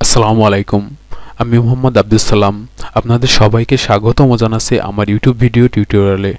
আসসালামু আলাইকুম। আমি মোহাম্মদ আব্দুল সালাম। আপনাদের সবাইকে স্বাগতম জানাচ্ছি আমার ইউটিউব ভিডিও টিউটোরিয়ালে।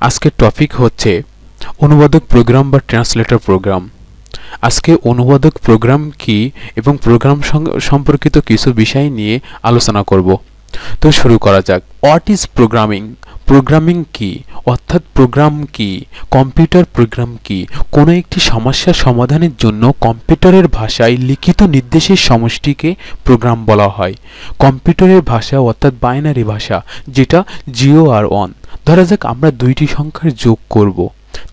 আজকের টপিক হচ্ছে অনুবাদক প্রোগ্রাম বা ট্রান্সলেটর প্রোগ্রাম। আজকে অনুবাদক প্রোগ্রাম কি এবং প্রোগ্রাম সম্পর্কিত কিছু বিষয় নিয়ে আলোচনা করব। তো শুরু করা যাক। What is programming? প্রোগ্রামিং কি, অর্থাৎ প্রোগ্রাম কি, কম্পিউটার প্রোগ্রাম কি? কোনো একটি সমস্যার সমাধানের জন্য কম্পিউটারের ভাষায় লিখিত নির্দেশের সমষ্টিকে প্রোগ্রাম বলা হয়। কম্পিউটারের ভাষা অর্থাৎ বাইনারি ভাষা, যেটা 0 আর 1। ধরা যাক আমরা দুইটি সংখ্যার যোগ করব,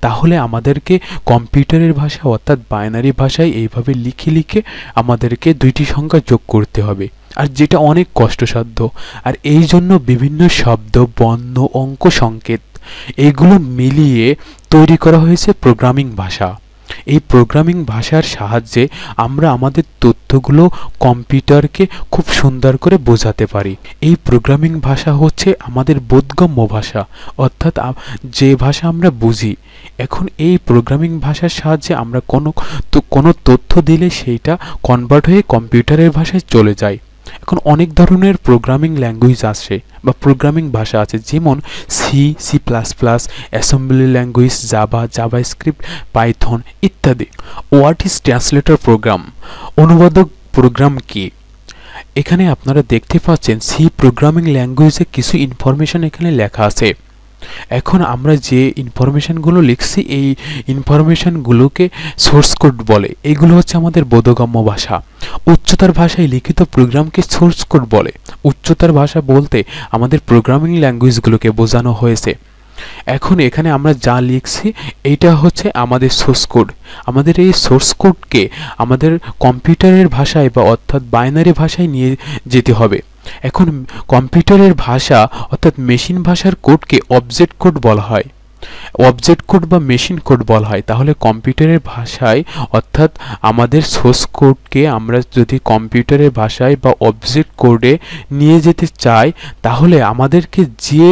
তাহলে আমাদেরকে কম্পিউটারের ভাষা অর্থাৎ বাইনারি ভাষায় এইভাবে লিখে আমাদেরকে দুইটি সংখ্যা যোগ করতে হবে, আর যেটা অনেক কষ্টসাধ্য। আর এই জন্য বিভিন্ন শব্দ, বর্ণ, অঙ্ক, সংকেত এগুলো মিলিয়ে তৈরি করা হয়েছে প্রোগ্রামিং ভাষা। এই প্রোগ্রামিং ভাষার সাহায্যে আমরা আমাদের তথ্যগুলো কম্পিউটারকে খুব সুন্দর করে বোঝাতে পারি। এই প্রোগ্রামিং ভাষা হচ্ছে আমাদের বোধগম্য ভাষা, অর্থাৎ যে ভাষা আমরা বুঝি। এখন এই প্রোগ্রামিং ভাষার সাহায্যে আমরা কোনো তথ্য দিলে সেইটা কনভার্ট হয়ে কম্পিউটারের ভাষায় চলে যায়। এখন অনেক ধরনের প্রোগ্রামিং ল্যাঙ্গুয়েজ আছে বা প্রোগ্রামিং ভাষা আছে, যেমন C plus plus, assembly language, JavaScript, Python ইত্যাদি। What is translator program? অনুবাদক প্রোগ্রাম কি? এখানে আপনারা দেখতে পাচ্ছেন সি প্রোগ্রামিং ল্যাঙ্গুয়েজে কিছু ইনফরমেশন এখানে লেখা আছে। এখন আমরা যে ইনফরমেশনগুলো লিখছি, এই ইনফরমেশনগুলোকে সোর্স কোড বলে। এগুলো হচ্ছে আমাদের বোধগম্য ভাষা। উচ্চতর ভাষায় লিখিত প্রোগ্রামকে সোর্স কোড বলে। উচ্চতর ভাষা বলতে আমাদের প্রোগ্রামিং ল্যাঙ্গুয়েজগুলোকে বোঝানো হয়েছে। এখন এখানে আমরা যা লিখছি এইটা হচ্ছে আমাদের সোর্স কোড। আমাদের এই সোর্স কোডকে আমাদের কম্পিউটারের ভাষায় বা অর্থাৎ বাইনারি ভাষায় নিয়ে যেতে হবে। এখন কম্পিউটারের ভাষা অর্থাৎ মেশিন ভাষার কোডকে অবজেক্ট কোড বলা হয়। অবজেক্ট কোড বা মেশিন কোড বলা হয়। তাহলে কম্পিউটারের ভাষায় অর্থাৎ আমাদের সোর্স কোডকে আমরা যদি কম্পিউটারের ভাষায় বা অবজেক্ট কোডে নিয়ে যেতে চাই, তাহলে আমাদেরকে যে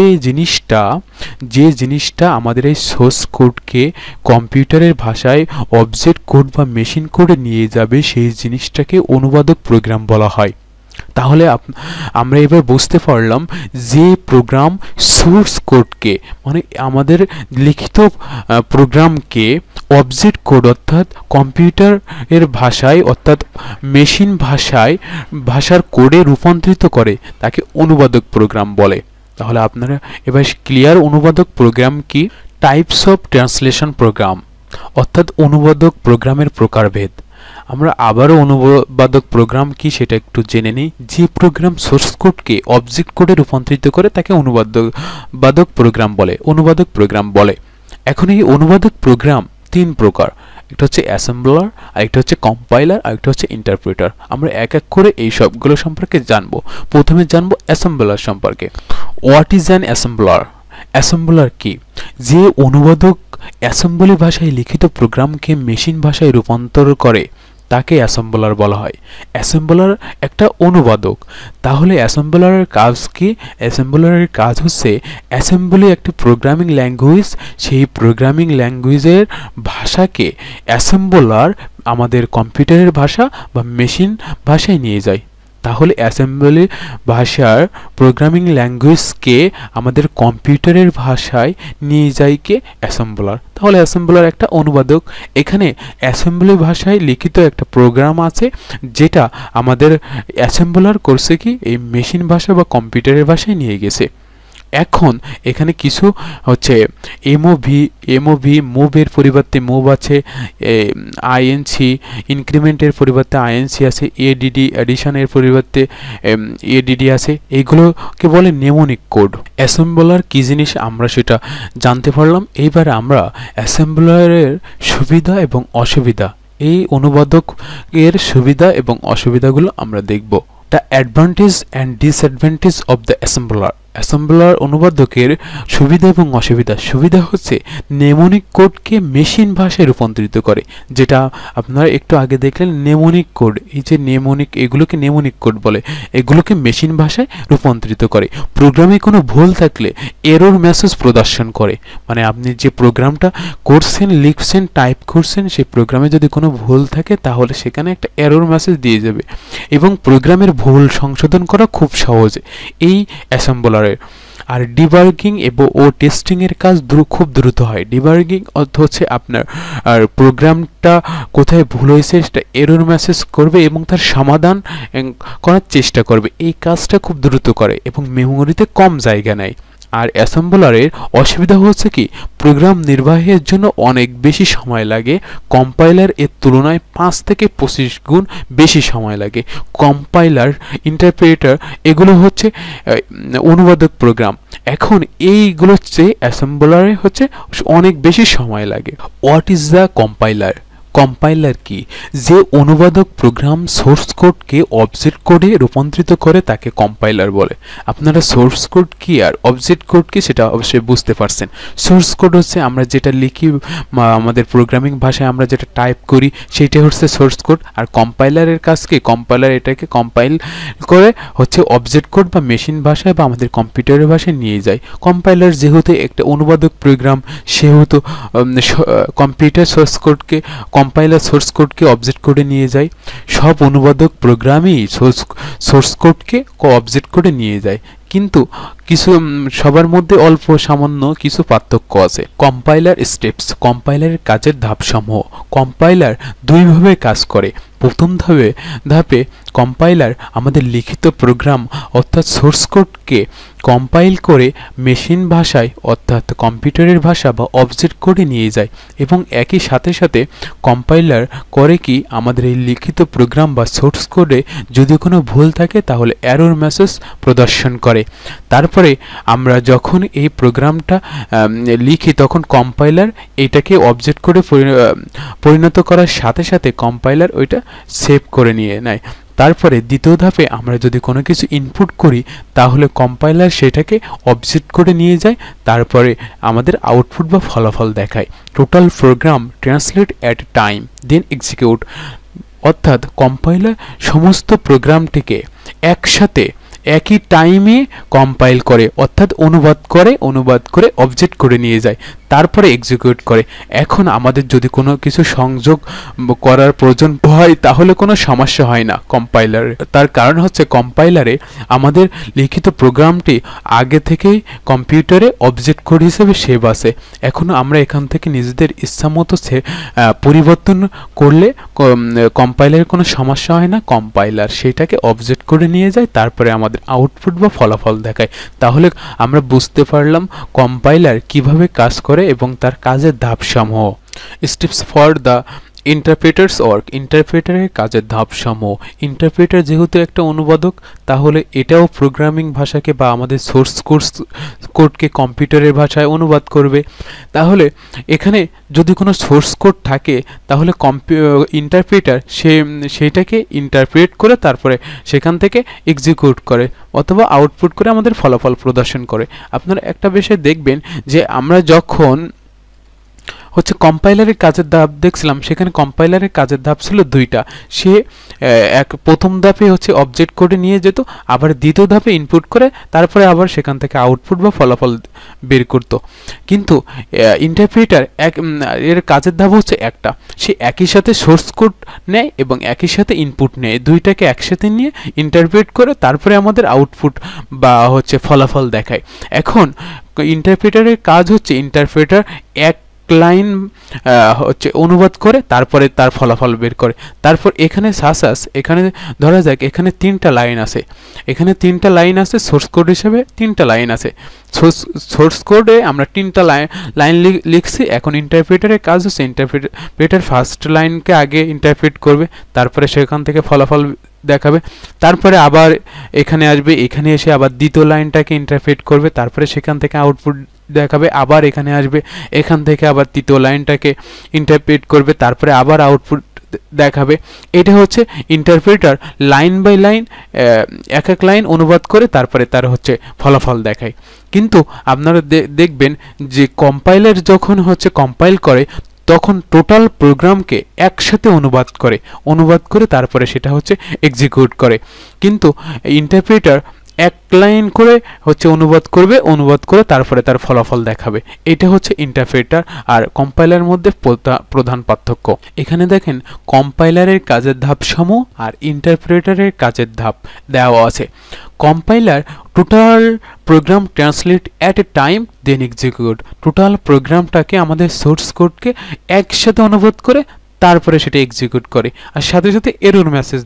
জিনিসটা আমাদের এই সোর্স কোডকে কম্পিউটারের ভাষায় অবজেক্ট কোড বা মেশিন কোডে নিয়ে যাবে, সেই জিনিসটাকে অনুবাদক প্রোগ্রাম বলা হয়। তাহলে আমরা এবার বুঝতে পারলাম যে প্রোগ্রাম সোর্স কোডকে মানে আমাদের লিখিত প্রোগ্রামকে অবজেক্ট কোড অর্থাৎ কম্পিউটারের ভাষায় অর্থাৎ মেশিন ভাষার কোডে রূপান্তরিত করে, তাকে অনুবাদক প্রোগ্রাম বলে। তাহলে আপনারা এবার ক্লিয়ার অনুবাদক প্রোগ্রাম কি? টাইপস অফ ট্রান্সলেশন প্রোগ্রাম, অর্থাৎ অনুবাদক প্রোগ্রামের প্রকারভেদ। আমরা আবারও অনুবাদক প্রোগ্রাম কি সেটা একটু জেনে নিই। যে প্রোগ্রাম সোর্স কোডকে অবজেক্ট কোডে রূপান্তরিত করে তাকে অনুবাদক প্রোগ্রাম বলে। এখন এই অনুবাদক প্রোগ্রাম 3 প্রকার। একটা হচ্ছে অ্যাসেম্বলার, আরেকটা হচ্ছে কম্পাইলার, আরেকটা হচ্ছে ইন্টারপ্রেটার। আমরা এক এক করে এই সবগুলো সম্পর্কে জানবো। প্রথমে জানবো অ্যাসেম্বলার সম্পর্কে। What is an assembler? Assembler কি? যে অনুবাদক অ্যাসেম্বলি ভাষায় লিখিত প্রোগ্রামকে মেশিন ভাষায় রূপান্তর করে তাকে অ্যাসেম্বলার বলা হয়। অ্যাসেম্বলার একটা অনুবাদক। তাহলে অ্যাসেম্বলারের কাজ কি? অ্যাসেম্বলারের কাজ হচ্ছে অ্যাসেম্বলি একটি প্রোগ্রামিং ল্যাঙ্গুয়েজ, সেই প্রোগ্রামিং ল্যাঙ্গুয়েজের ভাষাকে অ্যাসেম্বলার আমাদের কম্পিউটারের ভাষা বা মেশিন ভাষায় নিয়ে যায়। তাহলে অ্যাসেম্বলি ভাষার প্রোগ্রামিং ল্যাঙ্গুয়েজকে আমাদের কম্পিউটারের ভাষায় নিয়ে যায় কে? অ্যাসেম্বলার। তাহলে অ্যাসেম্বলার একটা অনুবাদক। এখানে অ্যাসেম্বলি ভাষায় লিখিত একটা প্রোগ্রাম আছে, যেটা আমাদের অ্যাসেম্বলার করছে কি এই মেশিন ভাষা বা কম্পিউটারের ভাষায় নিয়ে গেছে। এখন এখানে কিছু হচ্ছে মুভের পরিবর্তে মুভ আছে, আইএনসি ইনক্রিমেন্টের পরিবর্তে আইএনসি আছে, এডিডি এডিশনের পরিবর্তে এডিডি আছে। এইগুলোকে বলে নেমোনিক কোড। অ্যাসেম্বলার কি জিনিস আমরা সেটা জানতে পারলাম। এইবারে আমরা অ্যাসেম্বলারের সুবিধা এবং অসুবিধা, এই অনুবাদক এর সুবিধা এবং অসুবিধাগুলো আমরা দেখব। The advantage and disadvantage of the assembler. Assembler অনুবাদকের সুবিধা এবং অসুবিধা। সুবিধা হচ্ছে নেমোনিক কোডকে মেশিন ভাষায় রূপান্তরিত করে, যেটা আপনারা একটু আগে দেখলেন নেমোনিক কোড। এই যে নেমোনিক, এগুলোকে নেমোনিক কোড বলে, এগুলোকে মেশিন ভাষায় রূপান্তরিত করে। প্রোগ্রামে কোনো ভুল থাকলে এরর মেসেজ প্রদর্শন করে, মানে আপনি যে প্রোগ্রামটা করছেন, লিখছেন, টাইপ করছেন, সেই প্রোগ্রামে যদি কোনো ভুল থাকে তাহলে সেখানে একটা এরর মেসেজ দিয়ে যাবে, এবং প্রোগ্রামের ভুল সংশোধন করা খুব সহজে এই অ্যাসেম্বলারের। আর ডিবাগিং ও টেস্টিংয়ের কাজ খুব দ্রুত হয়। ডিবাগিং অর্থ হচ্ছে আপনার আর প্রোগ্রামটা কোথায় ভুল হয়েছে সেটা এরর মেসেজ করবে এবং তার সমাধান করার চেষ্টা করবে। এই কাজটা খুব দ্রুত করে এবং মেমোরিতে কম জায়গা নেয়। আর অ্যাসেম্বলারের অসুবিধা হচ্ছে কি, প্রোগ্রাম নির্বাহের জন্য অনেক বেশি সময় লাগে। কম্পাইলার এর তুলনায় 5 থেকে 25 গুণ বেশি সময় লাগে। কম্পাইলার, ইন্টারপ্রেটার এগুলো হচ্ছে অনুবাদক প্রোগ্রাম। এখন এইগুলো হচ্ছে অ্যাসেম্বলারে হচ্ছে অনেক বেশি সময় লাগে। What is the compiler? Compiler কি? যে অনুবাদক প্রোগ্রাম সোর্স কোডকে অবজেক্ট কোডে রূপান্তরিত করে তাকে কম্পাইলার বলে। আপনারা সোর্স কোড কি আর অবজেক্ট কোড কি সেটা অবশ্যই বুঝতে পারছেন। সোর্স কোড হচ্ছে আমরা যেটা লিখি, আমাদের প্রোগ্রামিং ভাষায় আমরা যেটা টাইপ করি, সেইটা হচ্ছে সোর্স কোড। আর কম্পাইলারের কাজ কি, কম্পাইলার এটাকে কম্পাইল করে হচ্ছে অবজেক্ট কোড বা মেশিন ভাষায় বা আমাদের কম্পিউটারের ভাষায় নিয়ে যায়। কম্পাইলার যেহেতু একটা অনুবাদক প্রোগ্রাম, সেহেতু কম্পিউটার সোর্স কোডকে, কম্পাইলার সোর্স কোডকে অবজেক্ট কোডে নিয়ে যায়। সব অনুবাদক প্রোগ্রামই সোর্স কোডকে অবজেক্ট কোডে নিয়ে যায়, কিন্তু কিছু সবার মধ্যে অল্প সামান্য কিছু পার্থক্য আছে। কম্পাইলার স্টেপস, কম্পাইলারের কাজের ধাপসমূহ। কম্পাইলার দুইভাবে কাজ করে। প্রথম ধাপে কম্পাইলার আমাদের লিখিত প্রোগ্রাম অর্থাৎ সোর্স কোডকে কম্পাইল করে মেশিন ভাষায় অর্থাৎ কম্পিউটারের ভাষা বা অবজেক্ট কোডে নিয়ে যায়, এবং একই সাথে কম্পাইলার করে কি, আমাদের এই লিখিত প্রোগ্রাম বা সোর্স কোডে যদি কোনো ভুল থাকে তাহলে এরর মেসেজ প্রদর্শন করে। তারপরে আমরা যখন এই প্রোগ্রামটা লিখি তখন কম্পাইলার এটাকে অবজেক্ট কোডে পরিণত করার সাথে কম্পাইলার ওইটা সেভ করে নিয়ে নেয়। তারপরে দ্বিতীয় ধাপে আমরা যদি কোনো কিছু ইনপুট করি তাহলে কম্পাইলার সেটাকে অবজেক্ট করে নিয়ে যায়, তারপরে আমাদের আউটপুট বা ফলাফল দেখায়। Total program translate at time then execute, অর্থাৎ কম্পাইলার সমস্ত প্রোগ্রামটিকে একসাথে একই টাইমে কম্পাইল করে, অর্থাৎ অনুবাদ করে অবজেক্ট করে নিয়ে যায়, তারপরে এক্সিকিউট করে। এখন আমাদের যদি কোনো কিছু সংযোগ করার প্রয়োজন হয় তাহলে কোনো সমস্যা হয় না কম্পাইলারে। তার কারণ হচ্ছে কম্পাইলারে আমাদের লিখিত প্রোগ্রামটি আগে থেকেই কম্পিউটারে অবজেক্ট কোড হিসেবে সেভ আছে। এখন আমরা এখান থেকে নিজেদের ইচ্ছামতো পরিবর্তন করলে কম্পাইলারের কোনো সমস্যা হয় না। কম্পাইলার সেটাকে অবজেক্ট করে নিয়ে যায়, তারপরে আমাদের আউটপুট বা ফলাফল দেখায়। তাহলে আমরা বুঝতে পারলাম কম্পাইলার কিভাবে কাজ করে এবং তার কাজের ধাপসমূহ। Steps for the interpreters work, ইন্টারপ্রেটারের কাজের ধাপসমূহ। ইন্টারপ্রেটার যেহেতু একটা অনুবাদক, তাহলে এটাও প্রোগ্রামিং ভাষাকে বা আমাদের সোর্স কোডকে কম্পিউটারের ভাষায় অনুবাদ করবে। তাহলে এখানে যদি কোনো সোর্স কোড থাকে তাহলে ইন্টারপ্রেটার সেইটাকে ইন্টারপ্রেট করে তারপরে সেখান থেকে এক্সিকিউট করে অথবা আউটপুট করে আমাদের ফলাফল প্রদর্শন করে। আপনারা একটা বিষয় দেখবেন যে আমরা যখন হচ্ছে কম্পাইলারের কাজের ধাপ দেখছিলাম, সেখানে কম্পাইলারের কাজের ধাপ ছিল দুইটা। সে প্রথম ধাপে হচ্ছে অবজেক্ট কোডে নিয়ে যেত, আবার দ্বিতীয় ধাপে ইনপুট করে তারপরে আবার সেখান থেকে আউটপুট বা ফলাফল বের করত। কিন্তু ইন্টারপ্রেটার এর কাজের ধাপ হচ্ছে একটা, সে একই সাথে সোর্স কোড নেয় এবং একই সাথে ইনপুট নেয়, দুইটাকে একসাথে নিয়ে ইন্টারপ্রেট করে তারপরে আমাদের আউটপুট বা হচ্ছে ফলাফল দেখায়। এখন ইন্টারপ্রেটারের কাজ হচ্ছে ইন্টারপ্রেটার এক লাইন হচ্ছে অনুবাদ করে তারপরে তার ফলাফল বের করে। তারপর এখানে এখানে ধরা যাক এখানে 3টা লাইন আছে, এখানে 3টা লাইন আছে, সোর্স কোড হিসেবে 3টা লাইন আছে। সোর্স কোডে আমরা 3টা লাইন লিখছি। এখন ইন্টারপ্রেটারের কাজ হচ্ছে ইন্টারপ্রেটার ফার্স্ট লাইনকে আগে ইন্টারপ্রেট করবে, তারপরে সেখান থেকে ফলাফল দেখাবে, তারপরে আবার এখানে আসবে, এখানে এসে আবার দ্বিতীয় লাইনটাকে ইন্টারপ্রেট করবে, তারপরে সেখান থেকে আউটপুট দেখাবে, আবার এখানে আসবে, এখান থেকে আবার তৃতীয় লাইনটাকে ইন্টারপ্রেট করবে, তারপরে আবার আউটপুট দেখাবে। এটা হচ্ছে ইন্টারপ্রেটার লাইন বাই লাইন এক এক লাইন অনুবাদ করে তারপরে তার হচ্ছে ফলাফল দেখায়। কিন্তু আপনারা দেখবেন যে কম্পাইলার যখন হচ্ছে কম্পাইল করে তখন টোটাল প্রোগ্রামকে একসাথে অনুবাদ করে তারপরে সেটা হচ্ছে এক্সিকিউট করে। কিন্তু ইন্টারপ্রেটার এক লাইন করে হচ্ছে অনুবাদ করে তারপরে তার ফলাফল দেখাবে। এটা হচ্ছে ইন্টারপ্রেটার আর কম্পাইলারের মধ্যে প্রধান পার্থক্য। এখানে দেখেন কম্পাইলারের কাজের ধাপ সমূহ আর ইন্টারপ্রেটারের কাজের ধাপ দেওয়া আছে। Compiler total program translate at a time then execute, total প্রোগ্রামটাকে আমাদের সোর্স কোডকে একসাথে অনুবাদ করে তারপরে সেটা এক্সিকিউট করে আর সাথে সাথে এরর মেসেজ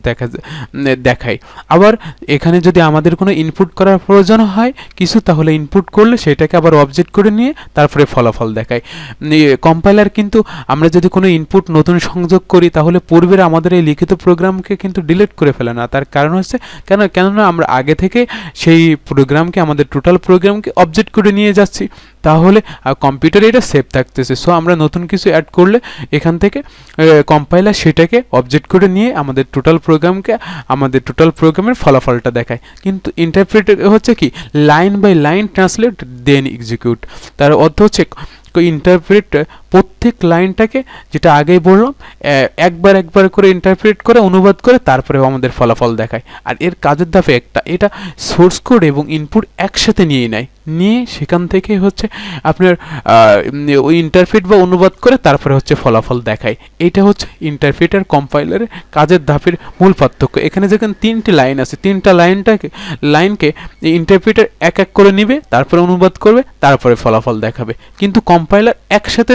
দেখায়। আবার এখানে যদি আমাদের কোনো ইনপুট করার প্রয়োজন হয় কিছু, তাহলে ইনপুট করলে সেটাকে আবার অবজেক্ট করে নিয়ে তারপরে ফলাফল দেখায়। কম্পাইলার কিন্তু আমরা যদি কোনো ইনপুট নতুন সংযোগ করি তাহলে পূর্বের আমাদের এই লিখিত প্রোগ্রামকে কিন্তু ডিলিট করে ফেলে না। তার কারণ হচ্ছে কেননা আমরা আগে থেকে সেই প্রোগ্রামকে আমাদের টোটাল প্রোগ্রামকে অবজেক্ট করে নিয়ে যাচ্ছি, তাহলে কম্পিউটারে এটা সেভ থাকতেছে। সো আমরা নতুন কিছু অ্যাড করলে এখান থেকে কম্পাইলার সেটাকে অবজেক্ট করে নিয়ে আমাদের টোটাল প্রোগ্রামের ফলাফলটা দেখায়। কিন্তু ইন্টারপ্রেটার হচ্ছে কি line by line translate then execute. তার অর্থ হচ্ছে ইন্টারপ্রেটার প্রত্যেক লাইনটাকে, যেটা আগেই বললাম, একবার করে ইন্টারপ্রেট করে অনুবাদ করে তারপরে আমাদের ফলাফল দেখায়। আর এর কাজের ধাপে এটা সোর্স কোড এবং ইনপুট একসাথে নিয়ে সেখান থেকে হচ্ছে আপনার ওই ইন্টারপ্রেট বা অনুবাদ করে তারপরে হচ্ছে ফলাফল দেখায়। এটা হচ্ছে ইন্টারপ্রেটার কম্পাইলারের কাজের ধাপের মূল পার্থক্য। এখানে যেখানে 3টি লাইন আছে, 3টা লাইনকে ইন্টারপ্রেটার এক এক করে নিবে, তারপরে অনুবাদ করবে, তারপরে ফলাফল দেখাবে। কিন্তু কম্পাইলার একসাথে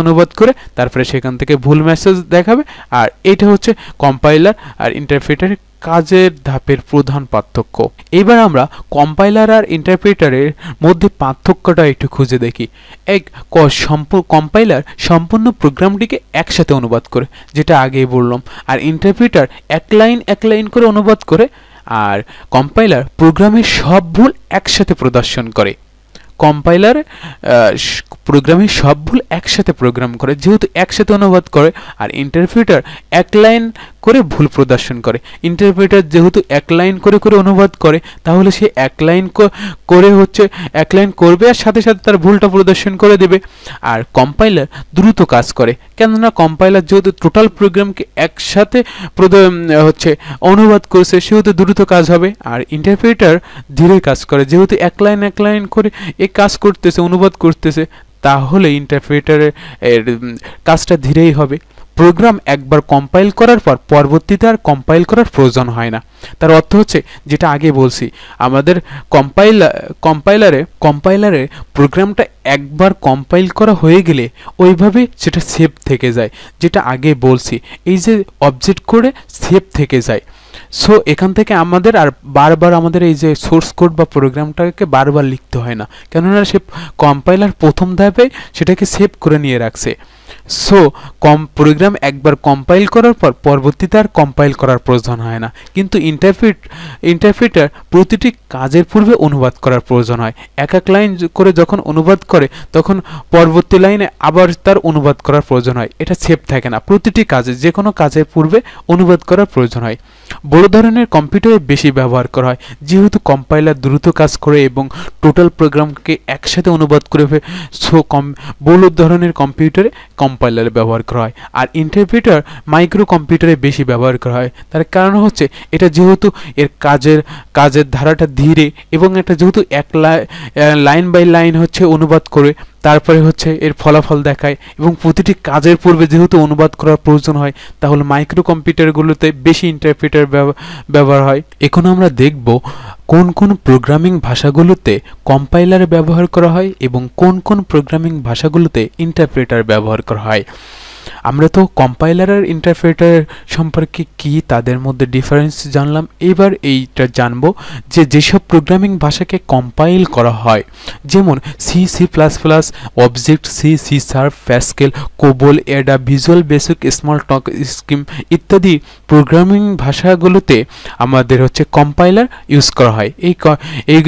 অনুবাদ করে তারপরে সেখান থেকে ভুল মেসেজ দেখাবে। আর এটা হচ্ছে কম্পাইলার আর ইন্টারপ্রেটারের কাজের ধাপের প্রধান পার্থক্য। এবার আমরা কম্পাইলার আর ইন্টারপ্রেটারের মধ্যে পার্থক্যটা একটু খুঁজে দেখি। কম্পাইলার সম্পূর্ণ প্রোগ্রামটিকে একসাথে অনুবাদ করে, যেটা আগেই বললাম, আর ইন্টারপ্রেটার এক লাইন করে অনুবাদ করে, আর কম্পাইলার প্রোগ্রামের সব ভুল একসাথে প্রদর্শন করে। কম্পাইলার প্রোগ্রামের সব ভুল একসাথে প্রোগ্রাম করে, যেহেতু একসাথে অনুবাদ করে, আর ইন্টারপ্রেটার এক লাইন করে ভুল প্রদর্শন করে। ইন্টারপ্রেটার যেহেতু এক লাইন করে অনুবাদ করে, তাহলে সে এক লাইন করবে আর সাথে সাথে তার ভুলটা প্রদর্শন করে দেবে। আর কম্পাইলার দ্রুত কাজ করে, কেননা কম্পাইলার যেহেতু টোটাল প্রোগ্রামকে একসাথে হচ্ছে অনুবাদ করছে, সেহেতু দ্রুত কাজ হবে। আর ইন্টারপ্রেটার ধীরে কাজ করে, যেহেতু এক লাইন করে কাজ করতেছে, অনুবাদ করতেছে, তাহলে ইন্টারপ্রেটারের কাজটা ধীরেই হবে। প্রোগ্রাম একবার কম্পাইল করার পর পরবর্তীতে আর কম্পাইল করার প্রয়োজন হয় না। তার অর্থ হচ্ছে, যেটা আগে বলছি, আমাদের কম্পাইলারে প্রোগ্রামটা একবার কম্পাইল করা হয়ে গেলে ওইভাবে সেটা সেভ থেকে যায়, যেটা আগে বলছি, এই যে অবজেক্ট করে সেভ থেকে যায়। সো এখান থেকে আমাদের আর বারবার আমাদের এই যে সোর্স কোড বা প্রোগ্রামটাকে বারবার লিখতে হয় না, কেননা সে কম্পাইলার প্রথম ধাপে সেটাকে সেভ করে নিয়ে রাখছে। সো প্রোগ্রাম একবার কম্পাইল করার পর পরবর্তীতে আর কম্পাইল করার প্রয়োজন হয় না। কিন্তু ইন্টারপ্রেটার প্রতিটি কাজের পূর্বে অনুবাদ করার প্রয়োজন হয়। এক লাইন করে যখন অনুবাদ করে তখন পরবর্তী লাইনে আবার তার অনুবাদ করার প্রয়োজন হয়। এটা সেভ থাকে না, প্রতিটি কাজে যে কোনো কাজের পূর্বে অনুবাদ করার প্রয়োজন হয়। বড় ধরনের কম্পিউটারে বেশি ব্যবহার করা হয়, যেহেতু কম্পাইলার দ্রুত কাজ করে এবং টোটাল প্রোগ্রামকে একসাথে অনুবাদ করে। সো বড় ধরনের কম্পিউটারে কম্পাইলার ব্যবহার করা হয়। আর ইন্টারপ্রেটার মাইক্রো কম্পিউটারে বেশি ব্যবহার করা হয়। তার কারণ হচ্ছে, এটা যেহেতু এর কাজের ধারাটা ধীরে এবং এটা যেহেতু লাইন বাই লাইন হচ্ছে অনুবাদ করে তারপরে হচ্ছে এর ফলাফল দেখায়, এবং প্রতিটি কাজের পূর্বে যেহেতু অনুবাদ করার প্রয়োজন হয়, তাহলে মাইক্রো কম্পিউটারগুলোতে বেশি ইন্টারপ্রেটার ব্যবহার হয়। এখন আমরা দেখব কোন কোন প্রোগ্রামিং ভাষাগুলোতে কম্পাইলার ব্যবহার করা হয় এবং কোন কোন প্রোগ্রামিং ভাষাগুলোতে ইন্টারপ্রেটার ব্যবহার করা হয়। আমরা তো কম্পাইলার আর ইন্টারপ্রেটার সম্পর্কে কি তাদের মধ্যে ডিফারেন্স জানলাম। এবার এইটা জানবো যে যেসব প্রোগ্রামিং ভাষাকে কম্পাইল করা হয়, যেমন C plus, object C sharp, Pascal, COBOL, Ada, Visual Basic, Smalltalk Scheme ইত্যাদি প্রোগ্রামিং ভাষাগুলোতে আমাদের হচ্ছে কম্পাইলার ইউজ করা হয়। এই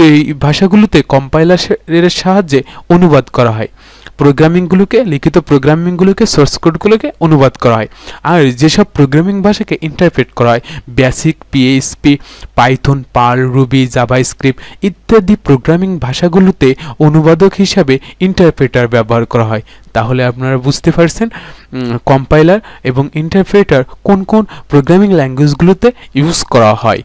ভাষাগুলোতে কম্পাইলারের সাহায্যে অনুবাদ করা হয়। প্রোগ্রামিংগুলোকে, লিখিত প্রোগ্রামিংগুলোকে, সোর্স কোডগুলোকে অনুবাদ করা হয়। আর যেসব প্রোগ্রামিং ভাষাকে ইন্টারপ্রেট করা হয়, basic, PHP, Python, Perl, Ruby, JavaScript ইত্যাদি প্রোগ্রামিং ভাষাগুলোতে অনুবাদক হিসাবে ইন্টারপ্রেটার ব্যবহার করা হয়। তাহলে আপনারা বুঝতে পারছেন কম্পাইলার এবং ইন্টারপ্রেটার কোন কোন প্রোগ্রামিং ল্যাঙ্গুয়েজগুলোতে ইউজ করা হয়।